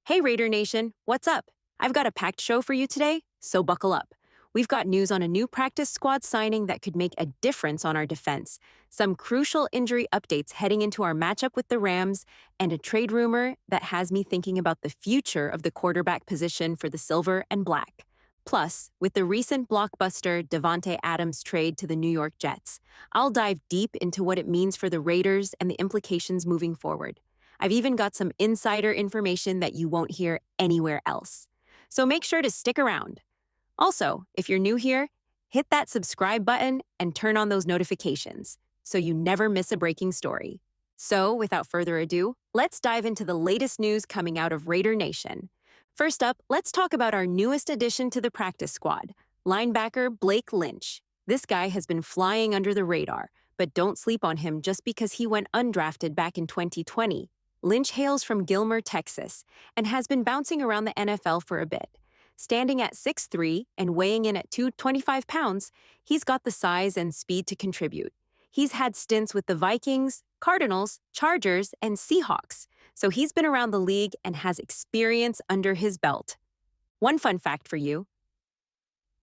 Hey Raider Nation, what's up? I've got a packed show for you today, so buckle up. We've got news on a new practice squad signing that could make a difference on our defense, some crucial injury updates heading into our matchup with the Rams, and a trade rumor that has me thinking about the future of the quarterback position for the Silver and Black. Plus, with the recent blockbuster Davante Adams trade to the New York Jets, I'll dive deep into what it means for the Raiders and the implications moving forward. I've even got some insider information that you won't hear anywhere else. So make sure to stick around. Also, if you're new here, hit that subscribe button and turn on those notifications so you never miss a breaking story. So, without further ado, let's dive into the latest news coming out of Raider Nation. First up, let's talk about our newest addition to the practice squad, linebacker Blake Lynch. This guy has been flying under the radar, but don't sleep on him just because he went undrafted back in 2020. Lynch hails from Gilmer, Texas, and has been bouncing around the NFL for a bit. Standing at 6'3" and weighing in at 225 pounds, he's got the size and speed to contribute. He's had stints with the Vikings, Cardinals, Chargers, and Seahawks, so he's been around the league and has experience under his belt. One fun fact for you: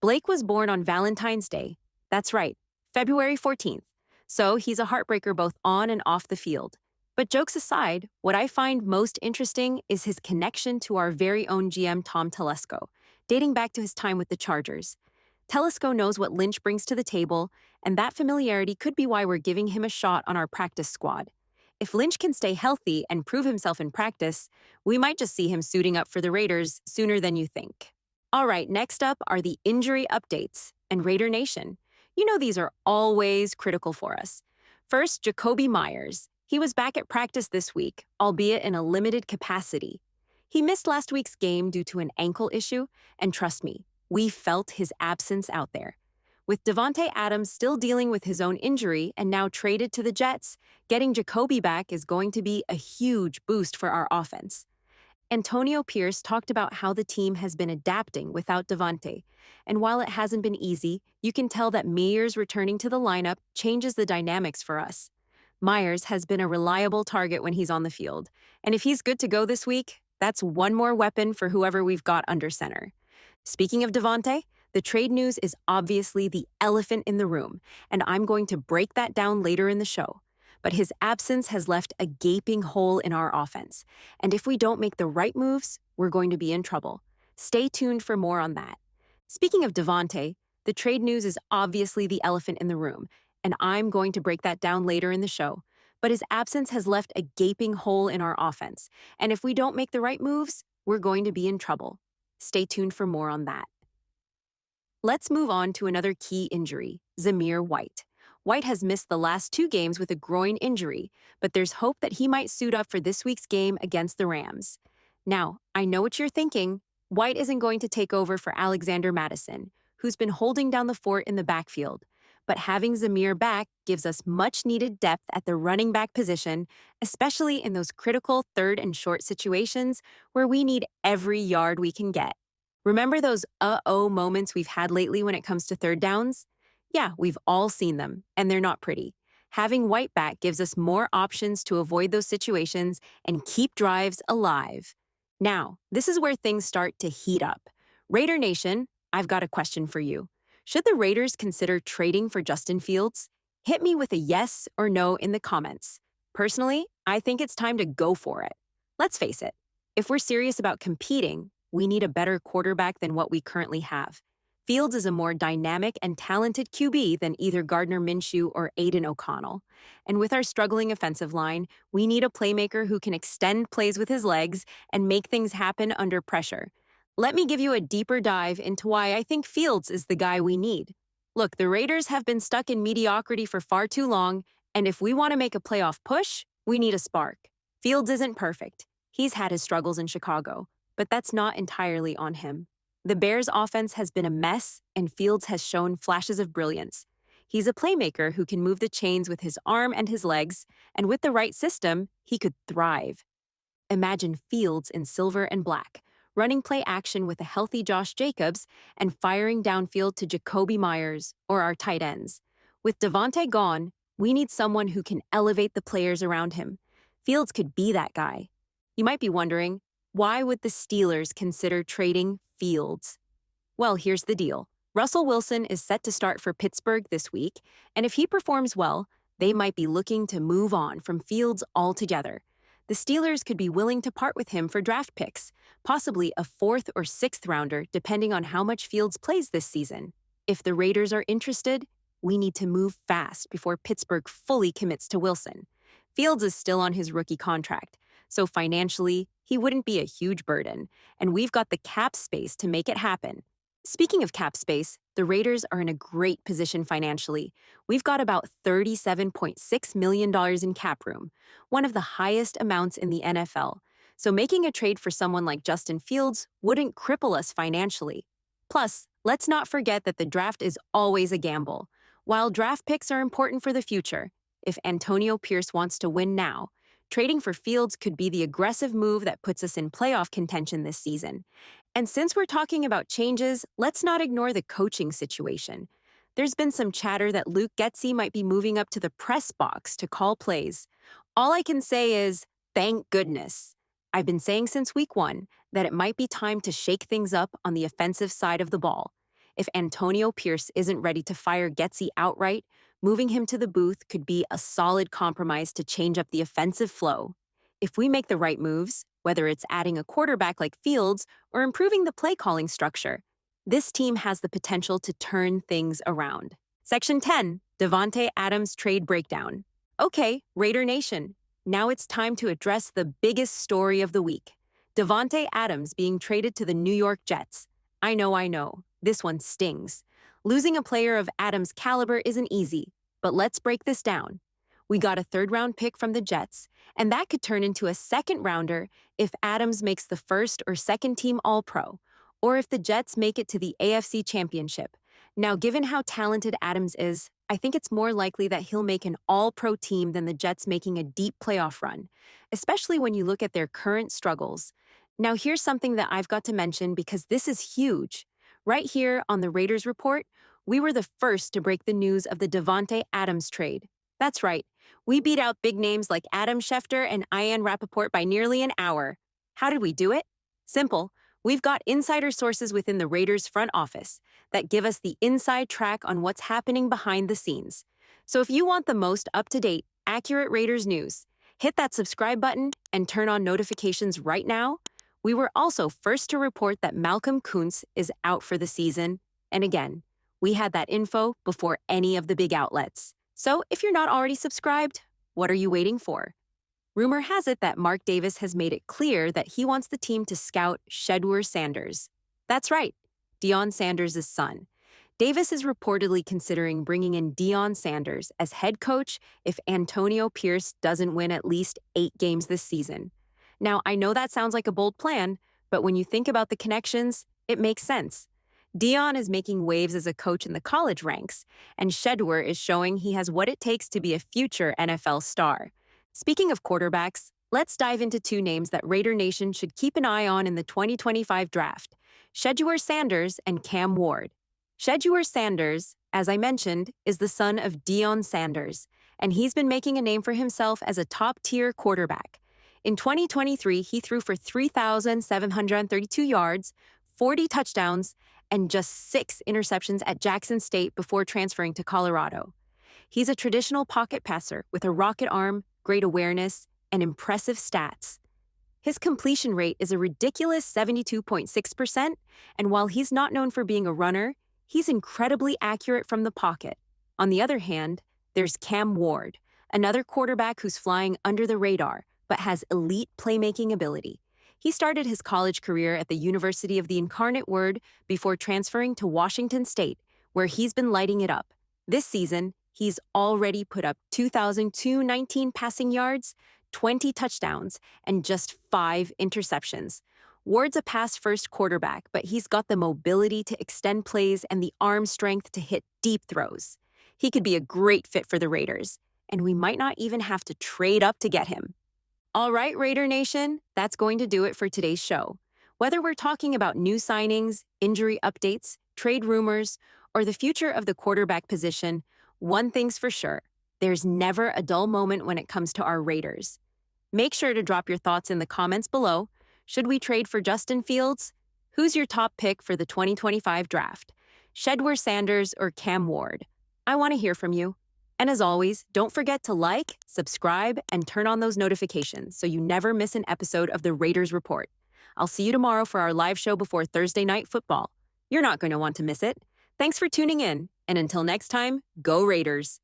Blake was born on Valentine's Day. That's right, February 14th. So he's a heartbreaker both on and off the field. But jokes aside, what I find most interesting is his connection to our very own GM Tom Telesco, dating back to his time with the Chargers. Telesco knows what Lynch brings to the table, and that familiarity could be why we're giving him a shot on our practice squad. If Lynch can stay healthy and prove himself in practice, we might just see him suiting up for the Raiders sooner than you think. All right, next up are the injury updates. And Raider Nation, you know these are always critical for us. First, Jacoby Myers. He was back at practice this week, albeit in a limited capacity. He missed last week's game due to an ankle issue, and trust me, we felt his absence out there. With Davante Adams still dealing with his own injury and now traded to the Jets, getting Jacoby back is going to be a huge boost for our offense. Antonio Pierce talked about how the team has been adapting without Davante, and while it hasn't been easy, you can tell that Myers returning to the lineup changes the dynamics for us. Myers has been a reliable target when he's on the field, and if he's good to go this week, that's one more weapon for whoever we've got under center. Speaking of Davante, the trade news is obviously the elephant in the room, and I'm going to break that down later in the show. But his absence has left a gaping hole in our offense, and if we don't make the right moves, we're going to be in trouble. Stay tuned for more on that. Speaking of Davante, the trade news is obviously the elephant in the room, and I'm going to break that down later in the show. But his absence has left a gaping hole in our offense, and if we don't make the right moves, we're going to be in trouble. Stay tuned for more on that. Let's move on to another key injury, Zamir White. White has missed the last 2 games with a groin injury, but there's hope that he might suit up for this week's game against the Rams. Now, I know what you're thinking. White isn't going to take over for Alexander Mattison, who's been holding down the fort in the backfield. But having Zamir back gives us much-needed depth at the running back position, especially in those critical third and short situations where we need every yard we can get. Remember those uh-oh moments we've had lately when it comes to third downs? Yeah, we've all seen them, and they're not pretty. Having White back gives us more options to avoid those situations and keep drives alive. Now, this is where things start to heat up. Raider Nation, I've got a question for you. Should the Raiders consider trading for Justin Fields? Hit me with a yes or no in the comments. Personally, I think it's time to go for it. Let's face it, if we're serious about competing, we need a better quarterback than what we currently have. Fields is a more dynamic and talented QB than either Gardner Minshew or Aiden O'Connell. And with our struggling offensive line, we need a playmaker who can extend plays with his legs and make things happen under pressure. Let me give you a deeper dive into why I think Fields is the guy we need. Look, the Raiders have been stuck in mediocrity for far too long, and if we want to make a playoff push, we need a spark. Fields isn't perfect. He's had his struggles in Chicago, but that's not entirely on him. The Bears' offense has been a mess, and Fields has shown flashes of brilliance. He's a playmaker who can move the chains with his arm and his legs, and with the right system, he could thrive. Imagine Fields in silver and black, running play action with a healthy Josh Jacobs and firing downfield to Jacoby Myers or our tight ends. With Davante gone, we need someone who can elevate the players around him. Fields could be that guy. You might be wondering, Why would the Steelers consider trading Fields? Well, here's the deal. Russell Wilson is set to start for Pittsburgh this week, and if he performs well, they might be looking to move on from Fields altogether. The Steelers could be willing to part with him for draft picks, possibly a fourth or sixth rounder, depending on how much Fields plays this season. If the Raiders are interested, we need to move fast before Pittsburgh fully commits to Wilson. Fields is still on his rookie contract, so financially, he wouldn't be a huge burden, and we've got the cap space to make it happen. Speaking of cap space, the Raiders are in a great position financially. We've got about $37.6 million in cap room, one of the highest amounts in the NFL. So making a trade for someone like Justin Fields wouldn't cripple us financially. Plus, let's not forget that the draft is always a gamble. While draft picks are important for the future, if Antonio Pierce wants to win now, trading for Fields could be the aggressive move that puts us in playoff contention this season. And since we're talking about changes, let's not ignore the coaching situation. There's been some chatter that Luke Getsy might be moving up to the press box to call plays. All I can say is, thank goodness. I've been saying since week 1 that it might be time to shake things up on the offensive side of the ball. If Antonio Pierce isn't ready to fire Getsy outright, moving him to the booth could be a solid compromise to change up the offensive flow. If we make the right moves, whether it's adding a quarterback like Fields or improving the play calling structure, this team has the potential to turn things around. Section 10, Davante Adams Trade Breakdown. Okay, Raider Nation, now it's time to address the biggest story of the week. Davante Adams being traded to the New York Jets. I know, this one stings. Losing a player of Adams' caliber isn't easy, but let's break this down. We got a third-round pick from the Jets, and that could turn into a second-rounder if Adams makes the first or second-team All-Pro, or if the Jets make it to the AFC Championship. Now, given how talented Adams is, I think it's more likely that he'll make an All-Pro team than the Jets making a deep playoff run, especially when you look at their current struggles. Now, here's something that I've got to mention because this is huge. Right here on the Raiders Report, we were the first to break the news of the Davante Adams trade. That's right. We beat out big names like Adam Schefter and Ian Rappaport by nearly an hour. How did we do it? Simple. We've got insider sources within the Raiders front office that give us the inside track on what's happening behind the scenes. So if you want the most up-to-date, accurate Raiders news, hit that subscribe button and turn on notifications right now. We were also first to report that Malcolm Kuntz is out for the season. And again, we had that info before any of the big outlets. So if you're not already subscribed, what are you waiting for? Rumor has it that Mark Davis has made it clear that he wants the team to scout Shedeur Sanders. That's right, Deion Sanders' son. Davis is reportedly considering bringing in Deion Sanders as head coach if Antonio Pierce doesn't win at least 8 games this season. Now, I know that sounds like a bold plan, but when you think about the connections, it makes sense. Deion is making waves as a coach in the college ranks, and Shedeur is showing he has what it takes to be a future NFL star. Speaking of quarterbacks, let's dive into 2 names that Raider Nation should keep an eye on in the 2025 draft: Shedeur Sanders and Cam Ward. Shedeur Sanders, as I mentioned, is the son of Deion Sanders, and he's been making a name for himself as a top-tier quarterback. In 2023, he threw for 3,732 yards, 40 touchdowns, and just 6 interceptions at Jackson State before transferring to Colorado. He's a traditional pocket passer with a rocket arm, great awareness, and impressive stats. His completion rate is a ridiculous 72.6%, and while he's not known for being a runner, he's incredibly accurate from the pocket. On the other hand, there's Cam Ward, another quarterback who's flying under the radar, but has elite playmaking ability. He started his college career at the University of the Incarnate Word before transferring to Washington State, where he's been lighting it up. This season, he's already put up 2,219 passing yards, 20 touchdowns, and just 5 interceptions. Ward's a pass-first quarterback, but he's got the mobility to extend plays and the arm strength to hit deep throws. He could be a great fit for the Raiders, and we might not even have to trade up to get him. All right, Raider Nation, that's going to do it for today's show. Whether we're talking about new signings, injury updates, trade rumors, or the future of the quarterback position, one thing's for sure: there's never a dull moment when it comes to our Raiders. Make sure to drop your thoughts in the comments below, Should we trade for Justin Fields? Who's your top pick for the 2025 draft? Shedwer Sanders or Cam Ward? I want to hear from you. And as always, don't forget to like, subscribe, and turn on those notifications so you never miss an episode of the Raiders Report. I'll see you tomorrow for our live show before Thursday Night Football. You're not going to want to miss it. Thanks for tuning in, and until next time, go Raiders.